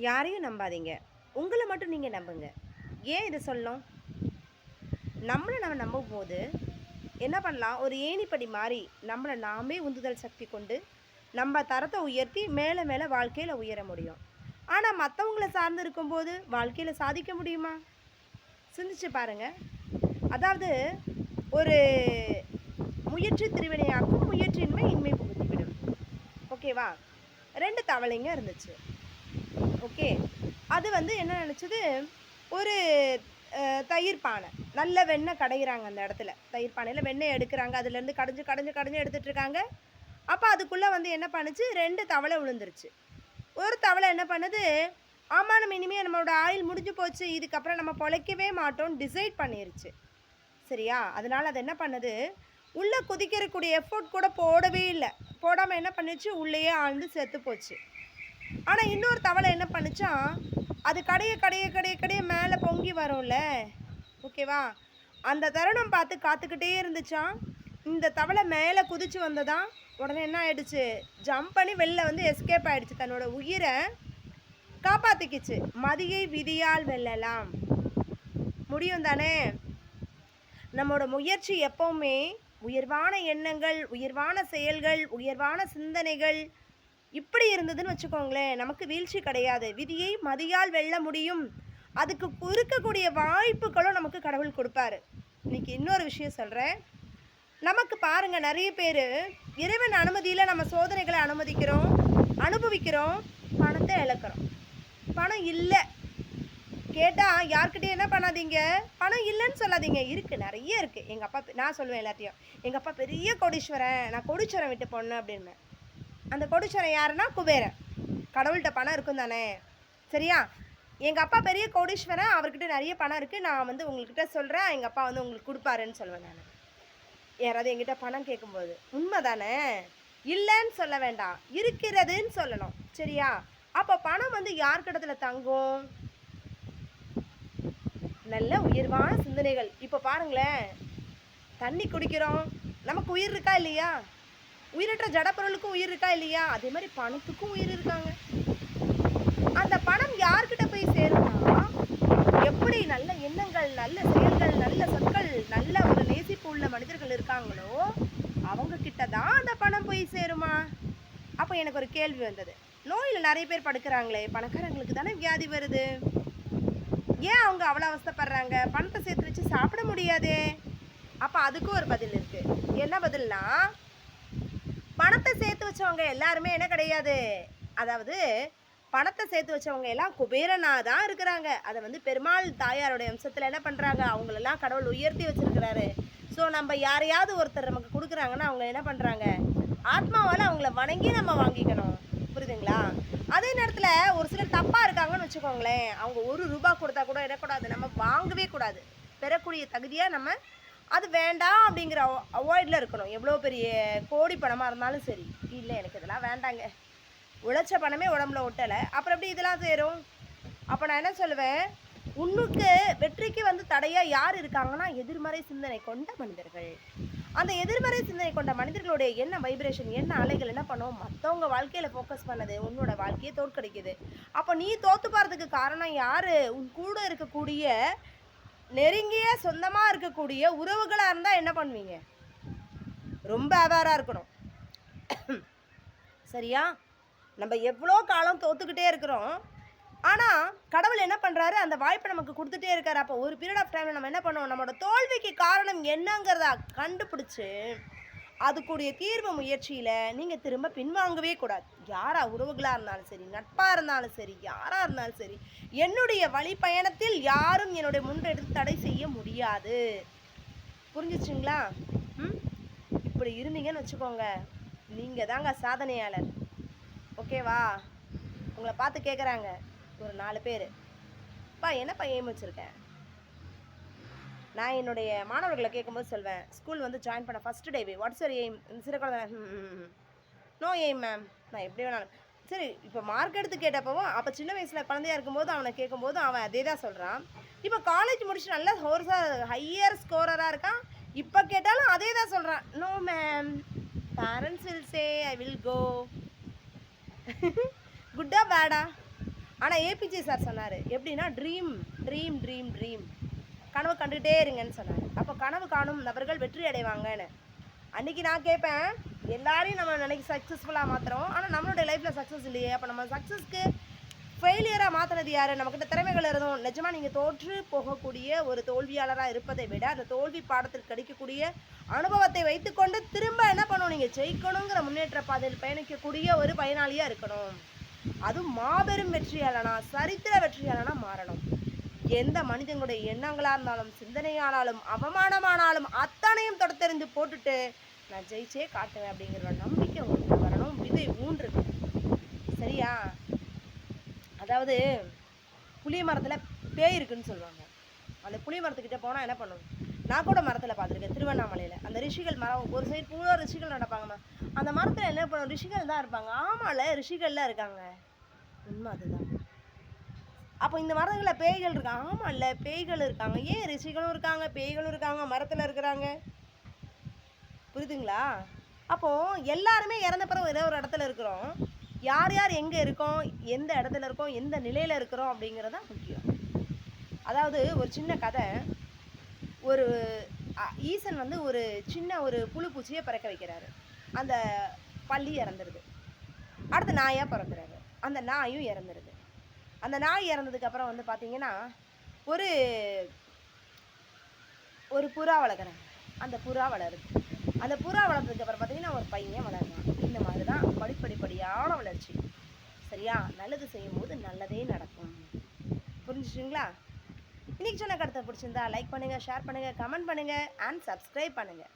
யாரையும் நம்பாதீங்க. உங்கள மட்டும் நீங்க நம்புங்க. ஏன் இத சொல்லணும்? நம்ம நம்பும்போது என்ன பண்ணலாம், ஒரு ஏணிப்படி மாரி நம்மள நாமே உந்துதல் சக்தி கொண்டு, நம்ம தரத்த உயர்த்தி மேல மேல வாழ்க்கையில உயர முடியும். ஆனா மத்தவங்கள சார்ந்து இருக்கும்போது, வாழ்க்கையில சாதிக்க முடியுமா? சிந்திச்சு பாருங்க. அதாவது ஒரு முயற்சி திருவினையாக்கும், முயற்சியின்மை இன்மை புகுத்திவிடும். ஓகேவா? 2 தவளைங்க இருந்துச்சு. ஓகே. அது வந்து என்ன நெனச்சது, ஒரு தயிர் பானை. நல்ல வெண்ணெய் கடையிறாங்க அந்த இடத்துல. தயிர் பானையில வெண்ணெய் எடுக்குறாங்க. அதுலேருந்து கடைஞ்சு எடுத்துட்டுருக்காங்க. அப்ப அதுக்குள்ள வந்து என்ன பண்ணுச்சு, 2 தவளை விழுந்துருச்சு. ஒரு தவளை என்ன பண்ணுது, ஆமா நம்ம இனிமே நம்மளோட ஆயுள் முடிஞ்சு போச்சு. இதுக்கப்புறம் நம்ம பொழைக்கவே மாட்டோம்ன்னு டிசைட் பண்ணிருச்சு. சரியா? அதனால அது என்ன பண்ணுது, உள்ள குதிக்கிறக்கூடிய எஃபோர்ட் கூட போடவே இல்ல. போடாம என்ன பண்ணுச்சு, உள்ளேயே ஆழ்ந்து செத்து போச்சு. ஆனா இன்னொரு தவளை என்ன பண்ணுச்சாம், அது கடைய மேல பொங்கி வரும்ல. ஓகேவா? அந்த தருணம் பார்த்து காத்துக்கிட்டே இருந்துச்சாம். இந்த தவளை மேல குதிச்சு வந்ததாம். உடனே என்ன ஆயிடுச்சு, ஜம்ப் பண்ணி வெளில வந்து எஸ்கேப் ஆயிடுச்சு. தன்னோட உயிர காப்பாத்திக்கிச்சு. மதியை விதியால் வெல்லலாம். முடியும் தானே? நம்மோட முயற்சி எப்பவுமே உயர்வான எண்ணங்கள், உயர்வான செயல்கள், உயர்வான சிந்தனைகள் இப்படி இருந்ததுன்னு வச்சுக்கோங்களேன், நமக்கு வீழ்ச்சி கிடையாது. விதியை மதியால் வெல்ல முடியும். அதுக்கு இருக்கக்கூடிய வாய்ப்புகளும் நமக்கு கடவுள் கொடுப்பாரு. இன்னைக்கு இன்னொரு விஷயம் சொல்கிறேன். நமக்கு பாருங்க, நிறைய பேர் இறைவன் அனுமதியில் நம்ம சோதனைகளை அனுபவிக்கிறோம், பணத்தை இழக்கிறோம். பணம் இல்லை கேட்டால் யார்கிட்டயும் என்ன பண்ணாதீங்க, பணம் இல்லைன்னு சொல்லாதீங்க. இருக்குது, நிறைய இருக்குது. எங்கள் அப்பா, நான் சொல்லுவேன் எல்லாத்தையும், எங்கள் அப்பா பெரிய கோடீஸ்வரன், நான் கோடீஸ்வரன் விட்டு பொண்ணு அப்படின்னு. அந்த கோடீஸ்வரன் யாருன்னா குபேரன். கடவுள்கிட்ட பணம் இருக்கும் தானே, சரியா? எங்கள் அப்பா பெரிய கோடீஸ்வரன், அவர்கிட்ட நிறைய பணம் இருக்குது, நான் வந்து உங்கள்கிட்ட சொல்கிறேன், எங்கள் அப்பா வந்து உங்களுக்கு கொடுப்பாருன்னு சொல்லுவேன் நான். யாராவது என்கிட்ட பணம் கேட்கும்போது உண்மை தானே, இல்லைன்னு சொல்ல வேண்டாம், இருக்கிறதுன்னு சொல்லணும், சரியா? அப்போ பணம் வந்து யார்கிட்டத்துல தங்கும்? நல்ல உயர்வான சிந்தனைகள். இப்போ பாருங்களேன், தண்ணி குடிக்கிறோம், நமக்கு உயிர் இருக்கா இல்லையா? உயிரற்ற ஜடப்பொருளுக்கும் உயிர் இருக்கா இல்லையா? அதே மாதிரி பணத்துக்கும் உயிர் இருக்காங்க. அந்த பணம் யார்கிட்ட போய் சேரும்னா, எப்படி நல்ல எண்ணங்கள், நல்ல செயல்கள், நல்ல சொற்கள், நல்ல ஒரு நேசிப்பு உள்ள மனிதர்கள் இருக்காங்களோ அவங்க கிட்ட தான் அந்த பணம் போய் சேருமா? அப்போ எனக்கு ஒரு கேள்வி வந்தது. நோயில் நிறைய பேர் படுக்கிறாங்களே, பணக்காரங்களுக்கு தானே வியாதி வருது, ஏன் அவங்க அவ்வளோ அவஸ்தைப்படுறாங்க? பணத்தை சேர்த்து வச்சு சாப்பிட முடியாதே. அப்போ அதுக்கும் ஒரு பதில் இருக்கு. என்ன பதில்னா, பணத்தை சேர்த்து வச்சவங்க எல்லாருமே என்ன கிடையாது, அதாவது பணத்தை சேர்த்து வச்சவங்க எல்லாம் குபேரனாக தான் இருக்கிறாங்க. அதை வந்து பெருமாள் தாயாருடைய அம்சத்தில் என்ன பண்ணுறாங்க, அவங்களெல்லாம் கடவுள் உயர்த்தி வச்சிருக்கிறாரு. ஸோ நம்ம யாரையாவது ஒருத்தர் நமக்கு கொடுக்குறாங்கன்னா அவங்க என்ன பண்ணுறாங்க, ஆத்மாவால் அவங்கள வணங்கி நம்ம வாங்கிக்கணும். புரியுதுங்களா? அதே நேரத்தில் ஒரு சிலர் தப்பாக இருக்காங்கன்னு வச்சுக்கோங்களேன், அவங்க ₹1 கொடுத்தா கூட என்னக்கூடாது, நம்ம வாங்கவே கூடாது. பெறக்கூடிய தகுதியாக நம்ம அது வேண்டாம் அப்படிங்கிற அவாய்டில் இருக்கணும். எவ்வளோ பெரிய கோடி பணமாக இருந்தாலும் சரி, இல்லை எனக்கு இதெல்லாம் வேண்டாங்க, உழைச்ச பணமே உடம்புல ஒட்டலை, அப்புறம் எப்படி இதெல்லாம் சேரும்? அப்போ நான் என்ன சொல்லுவேன், உன்னுக்கு வெற்றிக்கு வந்து தடையாக யார் இருக்காங்கன்னா, எதிர்மறை சிந்தனை கொண்ட மனிதர்கள். அந்த எதிர்மறை சிந்தனை கொண்ட மனிதர்களுடைய என்ன வைப்ரேஷன், என்ன அலைகள் என்ன பண்ணும், மற்றவங்க வாழ்க்கையில் ஃபோக்கஸ் பண்ணது உன்னோட வாழ்க்கையை தோற்கடிக்குது. அப்போ நீ தோற்று போகிறதுக்கு காரணம் யார்? உன் கூட இருக்கக்கூடிய நெருங்கிய சொந்தமாக இருக்கக்கூடிய உறவுகளாக இருந்தால் என்ன பண்ணுவீங்க, ரொம்ப அவேராக இருக்கணும், சரியா? நம்ம எவ்வளோ காலம் தோற்றுக்கிட்டே இருக்கிறோம், ஆனால் கடவுள் என்ன பண்ணுறாரு, அந்த வாய்ப்பை நமக்கு கொடுத்துட்டே இருக்காரு. அப்போ ஒரு பீரியட் ஆஃப் டைமில் நம்ம என்ன பண்ணுவோம், நம்மளோட தோல்விக்கு காரணம் என்னங்கிறத கண்டுபிடிச்சி அதுக்குரிய தீர்வு முயற்சியில் நீங்கள் திரும்ப பின்வாங்கவே கூடாது. யாராக உறவுகளாக இருந்தாலும் சரி, நட்பாக இருந்தாலும் சரி, யாராக இருந்தாலும் சரி, என்னுடைய வழி பயணத்தில் யாரும் என்னுடைய முன்னெடுத்து தடை செய்ய முடியாது. புரிஞ்சிச்சுங்களா? இப்படி இருந்தீங்கன்னு வச்சுக்கோங்க, நீங்கள் தாங்க சாதனையாளர். ஓகேவா? உங்களை பார்த்து கேட்குறாங்க ஒரு 4 பேர், அப்பா என்னப்பா எய்ம் வச்சுருக்கேன்? நான் என்னுடைய மாணவர்களை கேட்கும்போது சொல்வேன், ஸ்கூல் வந்து ஜாயின் பண்ண ஃபஸ்ட்டு டேவே வாட்ஸ் யுவர் எய்ம்? சிறு குழந்தை, நோ எய்ம் மேம், நான் எப்படி வேணாலும். சரி, இப்போ மார்க் எடுத்து கேட்டப்பவும், அப்போ சின்ன வயசில் குழந்தையாக இருக்கும்போது அவனை கேட்கும்போது அவன் அதே தான் சொல்கிறான். இப்போ காலேஜ் முடிச்சு நல்லா ஹையர் ஸ்கோரராக இருக்கான், இப்போ கேட்டாலும் அதே தான் சொல்கிறான், no ma'am, parents will say I will go. குட்டா பேடா? ஆனால் ஏபிஜே சார் சொன்னார் எப்படின்னா ட்ரீம் ட்ரீம் ட்ரீம் ட்ரீம், கனவு கண்டுகிட்டே இருங்கன்னு சொன்னார். அப்போ கனவு காணும் நபர்கள் வெற்றி அடைவாங்கன்னு. அன்றைக்கி நான் கேட்பேன், எல்லாரையும் நம்ம நினைக்க சக்ஸஸ்ஃபுல்லாக மாற்றுறோம், ஆனால் நம்மளுடைய லைஃப்பில் சக்ஸஸ் இல்லையே. அப்போ நம்ம சக்ஸஸ்க்கு ஃபெயிலியராக மாற்றினது யார்? நம்மக்கிட்ட திறமைகள் இருந்தோம். நிஜமாக நீங்கள் தோற்று போகக்கூடிய ஒரு தோல்வியாளராக இருப்பதை விட அந்த தோல்வி பாடத்தில் கிடைக்கக்கூடிய அனுபவத்தை வைத்துக்கொண்டு திரும்ப என்ன பண்ணணும், நீங்கள் ஜெயிக்கணுங்கிற முன்னேற்ற பாதையில் பயணிக்கக்கூடிய ஒரு பயனாளியாக இருக்கணும். அதுவும் மாபெரும் வெற்றியாளனா, சரித்திர வெற்றியாளனா மாறணும். எந்த மனிதனுடைய எண்ணங்களாக இருந்தாலும் சிந்தனையானாலும் அவமானமானாலும் அத்தனையும் தொடர்ந்தெறிந்து போட்டுட்டு நான் ஜெயிச்சே காட்டுவேன் அப்படிங்கிற நம்பிக்கை உங்களுக்கு வரணும். விதை ஊன்றுங்க. சரியா? அதாவது புளிய மரத்தில் பேய் இருக்குன்னு சொல்லுவாங்க. அந்த புளிய மரத்துக்கிட்ட போனால் என்ன பண்ணும்? நான் கூட மரத்தில் பார்த்துருக்கேன், திருவண்ணாமலையில். அந்த ரிஷிகள் மரம் ஒரு சைடு பூரா ரிஷிகள் நடப்பாங்கம்மா. அந்த மரத்தில் என்ன பண்ணும்? ரிஷிகள் தான் இருப்பாங்க. ஆமாம்ல, ரிஷிகள்லாம் இருக்காங்க. உண்மை அதுதான். அப்போ இந்த மரங்களில் பேய்கள் இருக்காங்க. ஆமாம் இல்லை, பேய்கள் இருக்காங்க. ஏன் ரிஷிகளும் இருக்காங்க, பேய்களும் இருக்காங்க, மரத்தில் இருக்கிறாங்க? புரியுதுங்களா? அப்போது எல்லாருமே இறந்த பிறகு ஏதோ ஒரு இடத்துல இருக்கிறோம். யார் யார் எங்கே இருக்கோம், எந்த இடத்துல இருக்கோம், எந்த நிலையில் இருக்கிறோம் அப்படிங்கிறது தான் முக்கியம். அதாவது ஒரு சின்ன கதை. ஒரு ஈசன் வந்து ஒரு சின்ன ஒரு புழு பூச்சியை பிறக்க வைக்கிறாரு. அந்த பள்ளி இறந்துருது. அடுத்து நாயாக பிறக்கிறாரு. அந்த நாயும் இறந்துருது. அந்த நாய் இறந்ததுக்கப்புறம் வந்து பார்த்திங்கன்னா ஒரு ஒரு புறா வளர்க்குறாங்க. அந்த புறா வளருது. அந்த புறா வளர்ந்ததுக்கப்புறம் பார்த்திங்கன்னா ஒரு பையன் வளர்றான். இந்த மாதிரி தான் படிப்படிப்படியான வளர்ச்சி. சரியா? நல்லது செய்யும்போது நல்லதே நடக்கும். புரிஞ்சுச்சுங்களா? இன்றைக்கி சொன்ன கருத்தை பிடிச்சிருந்தா லைக் பண்ணுங்கள், ஷேர் பண்ணுங்கள், கமெண்ட் பண்ணுங்கள் அண்ட் சப்ஸ்கிரைப் பண்ணுங்கள்.